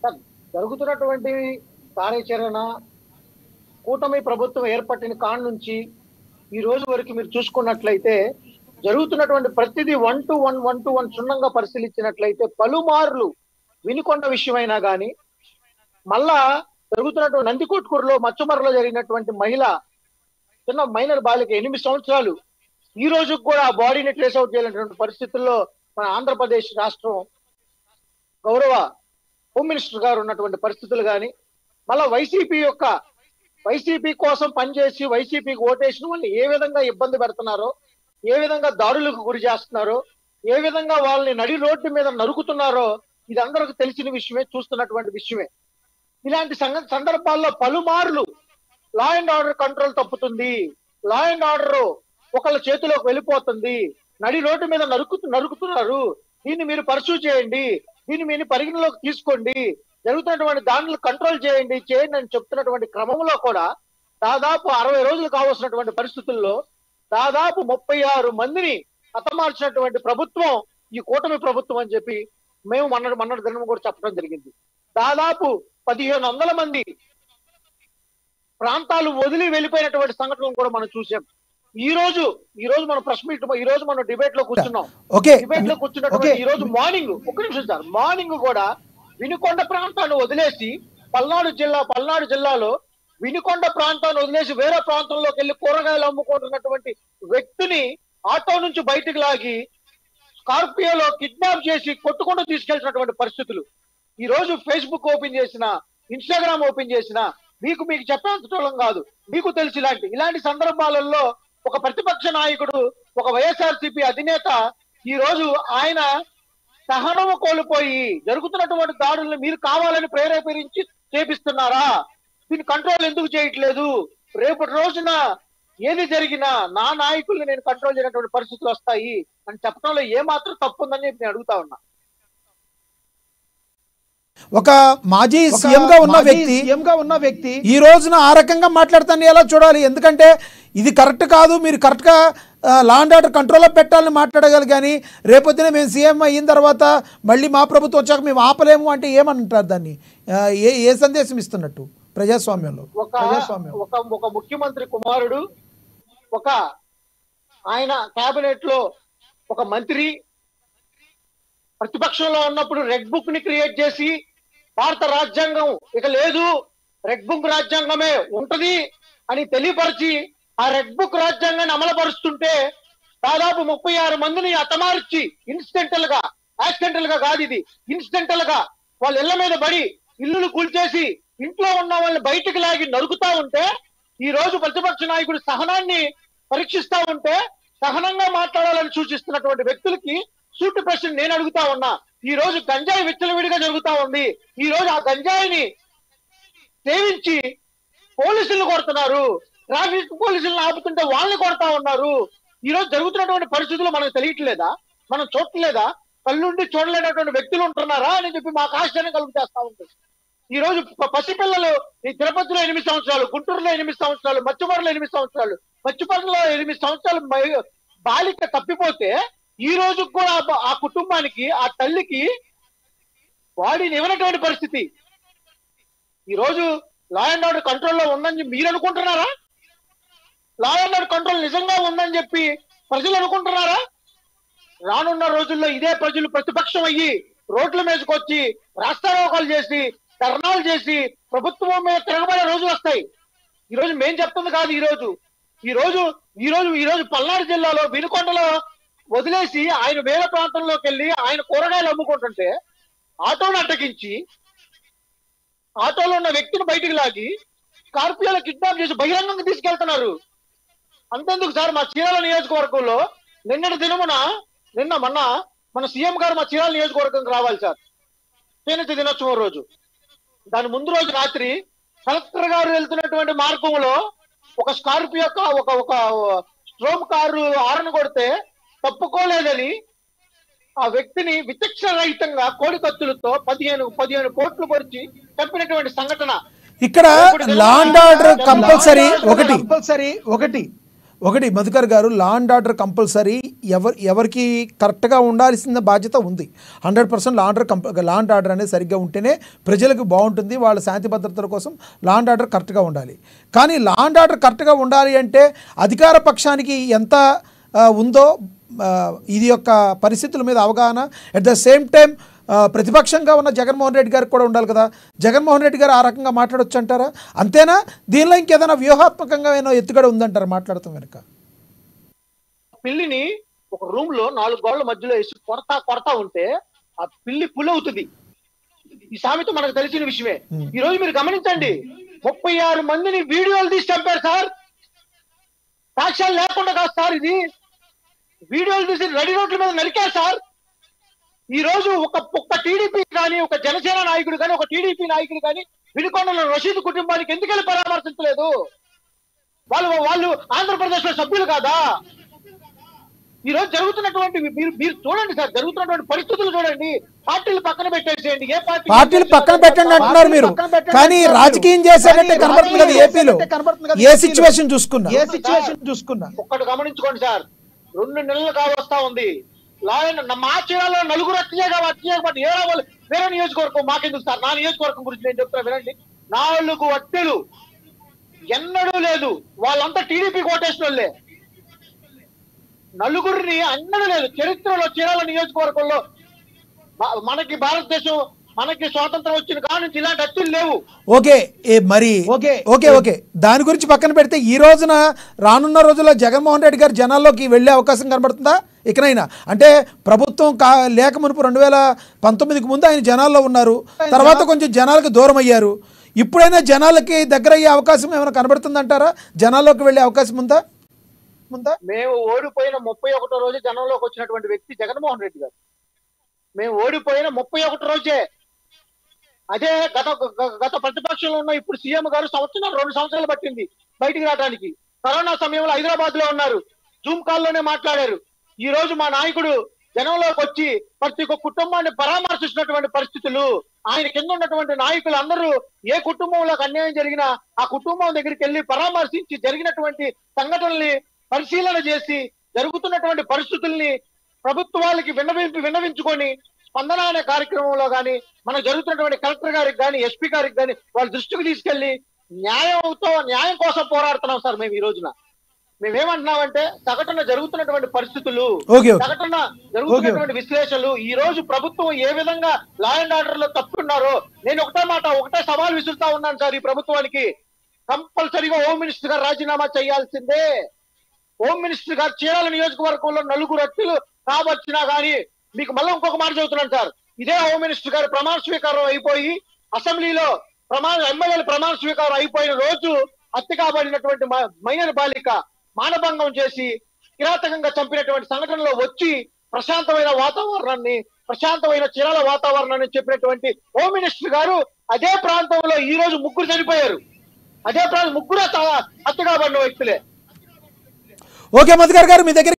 Sir, జరుగుతున్నటువంటి కార్యాచరణ కూటమి ప్రభుత్వం ఏర్పడిన కాడి నుంచి ఈ రోజు వరకు మీరు చూసుకున్నట్లయితే జరుగుతున్నటువంటి ప్రతిదీ 1-to-1 క్షుణ్ణంగా పరిశీలించినట్లయితే పలుమార్లు వినుకొండ విషయమైనా కానీ, మళ్ళా జరుగుతున్నటువంటి నందికొట్కూరులో మచ్చుమర్రలో జరిగినటువంటి చిన్న మైనర్ బాలిక 8 సంవత్సరాలు, ఈ రోజు కూడా ఆ బాడీని ట్రేస్ అవుట్ చేయాలనేటువంటి పరిస్థితుల్లో మన ఆంధ్రప్రదేశ్ రాష్ట్రం గౌరవ హోమ్ మినిస్టర్ గారు ఉన్నటువంటి పరిస్థితులు కానీ, మళ్ళా వైసీపీ కోసం పనిచేసి వైసీపీకి ఓటేసిన వాళ్ళు ఏ విధంగా ఇబ్బంది పెడుతున్నారో, ఏ విధంగా దాడులకు గురి చేస్తున్నారో, ఏ విధంగా వాళ్ళని నడి రోడ్డు మీద నరుకుతున్నారో ఇది అందరికి తెలిసిన విషయమే, చూస్తున్నటువంటి విషయమే. ఇలాంటి సందర్భాల్లో పలుమార్లు లా అండ్ ఆర్డర్ కంట్రోల్ తప్పుతుంది, లా అండ్ ఆర్డర్ ఒకళ్ళ చేతిలోకి వెళ్ళిపోతుంది, నడి రోడ్డు మీద నరుకుతున్నారు, దీన్ని మీరు పర్సూ చేయండి, దీన్ని మీరు పరిగణలోకి తీసుకోండి, జరుగుతున్నటువంటి దాడులు కంట్రోల్ చేయండి అని చెప్తున్నటువంటి క్రమంలో కూడా దాదాపు 60 రోజులు కావాల్సినటువంటి పరిస్థితుల్లో దాదాపు 36 మందిని హతమార్చినటువంటి ప్రభుత్వం ఈ కూటమి ప్రభుత్వం అని చెప్పి మేము మొన్నటి దినం కూడా చెప్పడం జరిగింది. దాదాపు 1500 మంది ప్రాంతాలు వదిలి వెళ్ళిపోయినటువంటి సంఘటనలు కూడా మనం చూసాం. ఈ రోజు మనం ప్రెస్ మీట్, ఈ రోజు మనం డిబేట్ లో కూర్చున్నాం. డిబేట్ లో కూర్చున్నటువంటి ఈ రోజు మార్నింగ్, ఒక్క నిమిషం సార్, మార్నింగ్ కూడా వినుకొండ ప్రాంతాన్ని వదిలేసి పల్నాడు జిల్లాలో వినుకొండ ప్రాంతాన్ని వదిలేసి వేరే ప్రాంతంలోకి వెళ్ళి కూరగాయలు అమ్ముకుంటున్నటువంటి వ్యక్తిని ఆటో నుంచి బయటకు లాగి స్కార్పియోలో కిడ్నాప్ చేసి కొట్టుకుంటూ తీసుకెళ్తున్నటువంటి పరిస్థితులు. ఈ రోజు ఫేస్బుక్ ఓపెన్ చేసిన, ఇన్స్టాగ్రామ్ ఓపెన్ చేసిన మీకు చెప్పేంతటోళం కాదు, మీకు తెలిసి ఇలాంటి సందర్భాలలో ఒక ప్రతిపక్ష నాయకుడు, ఒక వైఎస్ఆర్సీపీ అధినేత ఈ రోజు ఆయన సహనము కోల్పోయి జరుగుతున్నటువంటి దాడులను మీరు కావాలని ప్రేరేపరించి చేపిస్తున్నారా? దీని కంట్రోల్ ఎందుకు చేయట్లేదు? రేపటి రోజున ఏది జరిగినా నా నాయకుల్ని నేను కంట్రోల్ చేయనటువంటి పరిస్థితులు వస్తాయి అని చెప్పడంలో ఏమాత్రం తప్పు ఉందని చెప్పి నేను అడుగుతా ఉన్నా. ఒక మాజీ సీఎంగా ఉన్న వ్యక్తి ఈ రోజున ఆ రకంగా మాట్లాడుతాన్ని ఎలా చూడాలి? ఎందుకంటే ఇది కరెక్ట్ కాదు, మీరు కరెక్ట్గా లా అండ్ ఆర్డర్ కంట్రోల్లో పెట్టాలని మాట్లాడగలి, కానీ రేపొద్దున మేము సీఎం అయిన తర్వాత మళ్ళీ మా ప్రభుత్వం వచ్చాక మేము ఆపలేము అంటే ఏమంటారు? దాన్ని ఏ సందేశం ఇస్తున్నట్టు ప్రజాస్వామ్యంలో? ఒక ముఖ్యమంత్రి కుమారుడు, ఆయన కేబినెట్ లో ఒక మంత్రి ప్రతిపక్షంలో ఉన్నప్పుడు రెడ్ బుక్ ని క్రియేట్ చేసి భారత రాజ్యాంగం ఇక లేదు, రెడ్ బుక్ రాజ్యాంగమే ఉంటది అని తెలియపరిచి ఆ రెడ్ బుక్ రాజ్యాంగాన్ని అమలుపరుస్తుంటే దాదాపు 36 మందిని హతమార్చి యాక్సిడెంటల్ గా కాదు, ఇది ఇన్సిడెంటల్ గా వాళ్ళ ఇళ్ల మీద పడి ఇల్లులు కూల్చేసి ఇంట్లో ఉన్న వాళ్ళని బయటకు లాగి నరుకుతా ఉంటే ఈ రోజు ప్రతిపక్ష నాయకుడు సహనాన్ని పరీక్షిస్తా ఉంటే సహనంగా మాట్లాడాలని సూచిస్తున్నటువంటి వ్యక్తులకి సూటి ప్రశ్న నేను అడుగుతా ఉన్నా. ఈ రోజు గంజాయి విచ్చలవిడిగా జరుగుతా ఉంది. ఈ రోజు ఆ గంజాయిని సేవించి పోలీసులు కొడుతున్నారు, ట్రాఫిక్ పోలీసులను ఆపుతుంటే వాళ్ళని కొడతా ఉన్నారు. ఈ రోజు జరుగుతున్నటువంటి పరిస్థితులు మనకు తెలియట్లేదా? మనం చూడలేదా? కళ్ళుండి చూడలేనటువంటి వ్యక్తులు ఉంటున్నారా అని చెప్పి మాకు ఆశ్చర్యం కలుగు చేస్తా ఉంటుంది. ఈ రోజు పసిపిల్లలు ఈ తిరుపతిలో 8 సంవత్సరాలు, గుంటూరులో 8 సంవత్సరాలు, మచ్చుమర్రలో 8 సంవత్సరాలు, మచ్చుపర్రలో 8 సంవత్సరాలు బాలిక తప్పిపోతే ఈ రోజు కూడా ఆ కుటుంబానికి, ఆ తల్లికి బాడీని ఇవ్వనటువంటి పరిస్థితి. ఈ రోజు లా అండ్ ఆర్డర్ కంట్రోల్లో ఉందని మీరు అనుకుంటున్నారా? లా అండ్ ఆర్డర్ కంట్రోల్ నిజంగా ఉందని చెప్పి ప్రజలు అనుకుంటున్నారా? రానున్న రోజుల్లో ఇదే ప్రజలు ప్రతిపక్షం అయ్యి రోడ్ల మీదకి వచ్చి రాస్తారోకాలు చేసి ధర్నాలు చేసి ప్రభుత్వం మీద తిరగబడే రోజులు వస్తాయి. ఈ రోజు మేం చెప్తుంది కాదు. ఈ రోజు పల్నాడు జిల్లాలో వినుకొండలో వదిలేసి ఆయన వేరే ప్రాంతంలోకి వెళ్ళి ఆయన కూరగాయలు అమ్ముకుంటుంటే ఆటోను అడ్డగించి ఆటోలో ఉన్న వ్యక్తిని బయటికి లాగి స్కార్పియోలో కిడ్నాప్ చేసి బహిరంగంగా తీసుకెళ్తున్నారు. అంతెందుకు సార్, మా చీరాల నియోజకవర్గంలో మొన్న మన సీఎం గారు మా చీరాల నియోజకవర్గంకి రావాలి సార్, చేనేత దినోత్సవం రోజు. దాని ముందు రోజు రాత్రి కలెక్టర్ గారు వెళ్తున్నటువంటి మార్గంలో ఒక స్కార్పియో ఒక స్ట్రోమ్ కారు హారన్ కొడితే తప్పుకోలేదని ఆ వ్యక్తిని విచక్షణ రహితంగా కోడి కత్తులతో 15 కోట్లు పొడిచి చంపినటువంటి సంఘటన. ఇక్కడ లా అండ్ ఆర్డర్ కంపల్సరీ ఒకటి ఒకటి మధుకర్ గారు, లా అండ్ ఆర్డర్ కంపల్సరీ ఎవరికి కరెక్ట్గా ఉండాల్సిన బాధ్యత ఉంది. 100% లా అండ్ ఆర్డర్ అనేది సరిగ్గా ఉంటేనే ప్రజలకు బాగుంటుంది. వాళ్ళ శాంతి భద్రతల కోసం లా అండ్ ఆర్డర్ కరెక్ట్గా ఉండాలి. కానీ లా అండ్ ఆర్డర్ కరెక్ట్గా ఉండాలి అంటే అధికార పక్షానికి ఎంత ఉందో ఇది యొక్క పరిస్థితుల మీద అవగాహన, అట్ ద సేమ్ టైం ప్రతిపక్షంగా ఉన్న జగన్మోహన్ రెడ్డి గారికి కూడా ఉండాలి కదా. జగన్మోహన్ రెడ్డి గారు ఆ రకంగా మాట్లాడొచ్చు అంటారా? అంతేనా? దీనిలో ఇంకేదైనా వ్యూహాత్మకంగా ఏమైనా ఎత్తుగడ ఉందంటారా మాట్లాడతాం వెనుక? పిల్లిని ఒక రూమ్ లో 4 గోళ్ల మధ్యలో వేసి కొడతా ఉంటే ఆ పిల్లి పులవుతుంది. ఈ సామెత మనకు తెలిసిన విషయమే. ఈ రోజు మీరు గమనించండి, 36 మందిని వీడియోలు తీసి చంపారు సార్. సాక్ష్యాలు లేకుండా కాదు సార్, ఇది వీడియోలు తీసి రెడీ రోడ్ల మీద నరికారు సార్. ఈ రోజు ఒక టీడీపీ కానీ, ఒక జనసేన నాయకుడు కానీ, ఒక టీడీపీ నాయకుడు కానీ వినుకొండలో రషీద్ కుటుంబానికి ఎందుకెళ్ళి పరామర్శించలేదు? వాళ్ళు ఆంధ్రప్రదేశ్ లో సభ్యులు కాదా? ఈ రోజు జరుగుతున్నటువంటి మీరు చూడండి సార్, జరుగుతున్నటువంటి పరిస్థితులు చూడండి. పార్టీలు పక్కన పెట్టేసేయండి. ఏ పార్టీలు పక్కన పెట్టండి అంటున్నారు మీరు, కానీ రాజకీయం చేసేటట్టే కనబడుతుంది కదా ఏపీలో. ఏ సిచ్యువేషన్ చూసుకున్నా ఒక్కటి గమనించుకోండి సార్, 2 నెలలు కావస్తా ఉంది. మా చీరాలో 4 హత్యే వేరే నియోజకవర్గం మాకెందుకు సార్? నా నియోజకవర్గం గురించి నేను చెప్తున్నా వినండి. 4 హత్యలు ఎన్నడూ లేదు. వాళ్ళంతా టీడీపీ కోటేసిన వాళ్ళే. 4 అన్నడూ లేదు చరిత్రలో. చీరాల నియోజకవర్గంలో మనకి భారతదేశం, మనకి స్వాతంత్రం వచ్చిన కాడి నుంచి ఇలాంటి హత్యలు లేవు. ఓకే మరి ఓకే దాని గురించి పక్కన పెడితే ఈ రోజున రానున్న రోజుల్లో జగన్మోహన్ రెడ్డి గారు జనాల్లోకి వెళ్ళే అవకాశం కనబడుతుందా ఇకనైనా? అంటే ప్రభుత్వం లేక మునుపు 2019కి ముందు ఆయన జనాల్లో ఉన్నారు, తర్వాత కొంచెం జనాలకు దూరం అయ్యారు. ఇప్పుడైనా జనాలకి దగ్గర అయ్యే అవకాశం ఏమైనా కనబడుతుందంటారా? జనాల్లోకి వెళ్ళే అవకాశం ఉందా? మేము ఓడిపోయిన 31వ రోజు జనంలోకి వచ్చినటువంటి వ్యక్తి జగన్మోహన్ రెడ్డి గారు. మేము ఓడిపోయిన 31 రోజే. అదే గత ప్రతిపక్షంలో ఉన్న ఇప్పుడు సీఎం గారు 2 సంవత్సరాలు పట్టింది బయటికి రావడానికి. కరోనా సమయంలో హైదరాబాద్ లో ఉన్నారు, జూమ్ కాల్లోనే మాట్లాడారు. ఈ రోజు మా నాయకుడు జనంలోకి వచ్చి ప్రతి ఒక్క కుటుంబాన్ని పరామర్శించినటువంటి పరిస్థితులు. ఆయన కింద ఉన్నటువంటి నాయకులు అందరూ ఏ కుటుంబంలోకి అన్యాయం జరిగినా ఆ కుటుంబం దగ్గరికి వెళ్ళి పరామర్శించి జరిగినటువంటి సంఘటనల్ని పరిశీలన చేసి జరుగుతున్నటువంటి పరిస్థితుల్ని ప్రభుత్వాలకి విన్నవించుకొని స్పందన అనే కార్యక్రమంలో కానీ, మనకు జరుగుతున్నటువంటి కలెక్టర్ గారికి కానీ, ఎస్పీ గారికి కానీ వాళ్ళ దృష్టికి తీసుకెళ్లి న్యాయం కోసం పోరాడుతున్నాం సార్. మేము ఈ రోజున మేమేమంటున్నామంటే సగటున జరుగుతున్నటువంటి పరిస్థితులు, సగటున జరుగుతున్నటువంటి విశ్లేషణలు, ఈ రోజు ప్రభుత్వం ఏ విధంగా లా అండ్ ఆర్డర్ లో తప్పున్నారో నేను ఒకటే సవాల్ విసురుతా ఉన్నాను సార్. ఈ ప్రభుత్వానికి కంపల్సరీగా హోమ్ మినిస్టర్ గారు రాజీనామా చేయాల్సిందే. హోమ్ మినిస్టర్ గారు చీరాల నియోజకవర్గంలో 4 హత్యలు కాబట్టినా కానీ, మీకు మళ్ళీ ఇంకొక మాట చెబుతున్నాను సార్, ఇదే హోమ్ మినిస్టర్ గారు ప్రమాణ స్వీకారం అయిపోయి అసెంబ్లీలో ఎమ్మెల్యేలు ప్రమాణ స్వీకారం అయిపోయిన రోజు హత్య కాబడినటువంటి మైనర్ బాలిక మానభంగం చేసి కిరాతకంగా చంపినటువంటి సంఘటనలో వచ్చి ప్రశాంతమైన వాతావరణాన్ని, ప్రశాంతమైన చీరాల వాతావరణాన్ని చెప్పినటువంటి హోమ్ మినిస్టర్ గారు అదే ప్రాంతంలో ఈ రోజు 3 చనిపోయారు. అదే ప్రాంతం 3 హత్య కాబడిన వ్యక్తులే. ఓకే మధుకర్ గారు, మీ దగ్గర